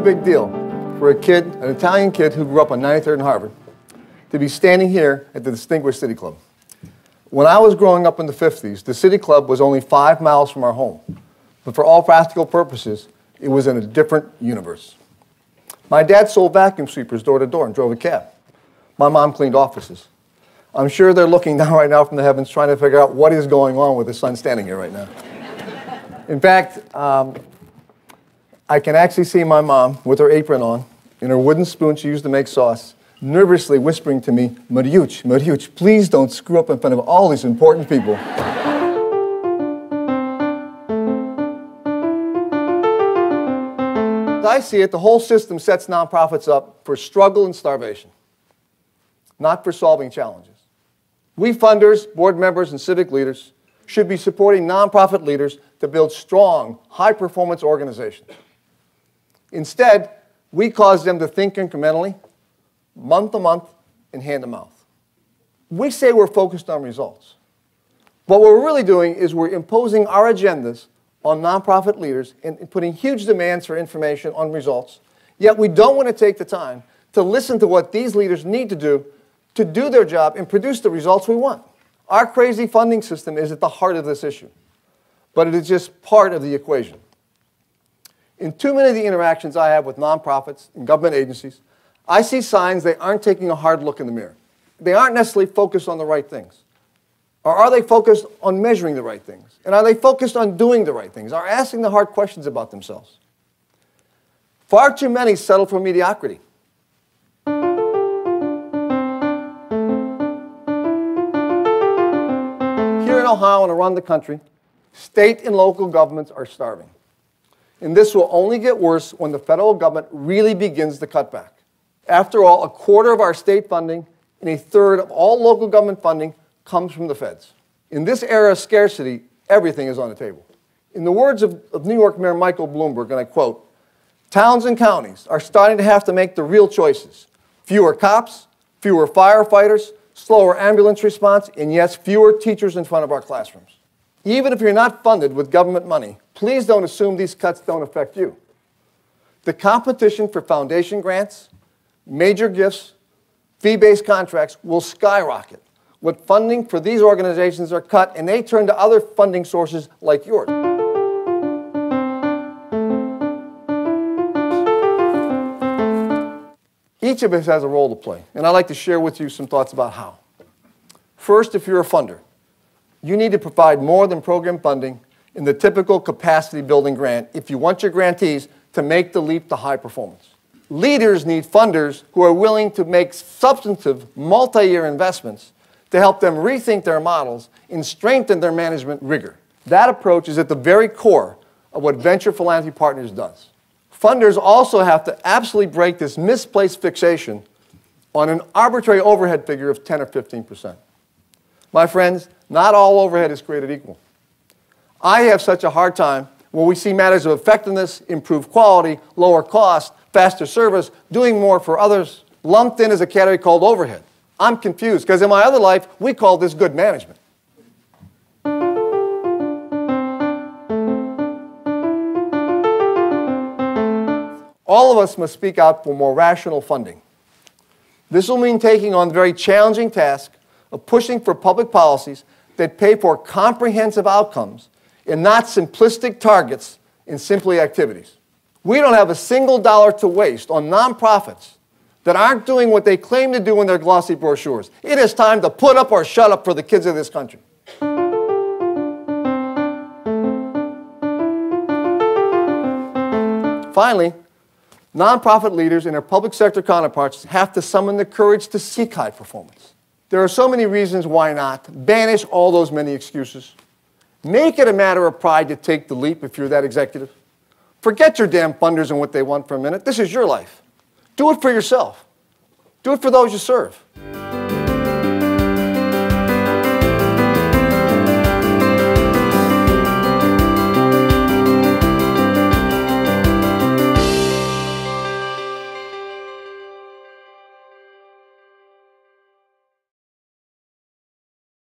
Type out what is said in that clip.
big deal for a kid, an Italian kid who grew up on 93rd and Harvard, to be standing here at the Distinguished City Club. When I was growing up in the 50s, the City Club was only 5 miles from our home. But for all practical purposes, it was in a different universe. My dad sold vacuum sweepers door to door and drove a cab. My mom cleaned offices. I'm sure they're looking down right now from the heavens trying to figure out what is going on with the son standing here right now. In fact, I can actually see my mom with her apron on, and her wooden spoon she used to make sauce, nervously whispering to me, Mariucci, Mariucci, please don't screw up in front of all these important people. As I see it, the whole system sets nonprofits up for struggle and starvation, not for solving challenges. We funders, board members, and civic leaders should be supporting nonprofit leaders to build strong, high-performance organizations. Instead, we cause them to think incrementally, month to month, and hand to mouth. We say we're focused on results. But what we're really doing is we're imposing our agendas on nonprofit leaders and putting huge demands for information on results, yet we don't want to take the time to listen to what these leaders need to do their job and produce the results we want. Our crazy funding system is at the heart of this issue, but it is just part of the equation. In too many of the interactions I have with nonprofits and government agencies, I see signs they aren't taking a hard look in the mirror. They aren't necessarily focused on the right things. Or are they focused on measuring the right things? And are they focused on doing the right things? Are asking the hard questions about themselves? Far too many settle for mediocrity. Here in Ohio and around the country, state and local governments are starving. And this will only get worse when the federal government really begins to cut back. After all, a quarter of our state funding and a third of all local government funding comes from the feds. In this era of scarcity, everything is on the table. In the words of New York Mayor Michael Bloomberg, and I quote, towns and counties are starting to have to make the real choices. Fewer cops, fewer firefighters, slower ambulance response, and yes, fewer teachers in front of our classrooms. Even if you're not funded with government money, please don't assume these cuts don't affect you. The competition for foundation grants, major gifts, fee-based contracts will skyrocket when funding for these organizations are cut and they turn to other funding sources like yours. Each of us has a role to play, and I'd like to share with you some thoughts about how. First, if you're a funder, you need to provide more than program funding in the typical capacity building grant if you want your grantees to make the leap to high performance. Leaders need funders who are willing to make substantive multi-year investments to help them rethink their models and strengthen their management rigor. That approach is at the very core of what Venture Philanthropy Partners does. Funders also have to absolutely break this misplaced fixation on an arbitrary overhead figure of 10 or 15%. My friends, not all overhead is created equal. I have such a hard time when we see matters of effectiveness, improved quality, lower cost, faster service, doing more for others, lumped in as a category called overhead. I'm confused, because in my other life, we call this good management. All of us must speak out for more rational funding. This will mean taking on the very challenging task of pushing for public policies that pay for comprehensive outcomes and not simplistic targets and simply activities. We don't have a single dollar to waste on nonprofits that aren't doing what they claim to do in their glossy brochures. It is time to put up or shut up for the kids of this country. Finally, nonprofit leaders and their public sector counterparts have to summon the courage to seek high performance. There are so many reasons why not. Banish all those many excuses. Make it a matter of pride to take the leap if you're that executive. Forget your damn funders and what they want for a minute. This is your life. Do it for yourself. Do it for those you serve.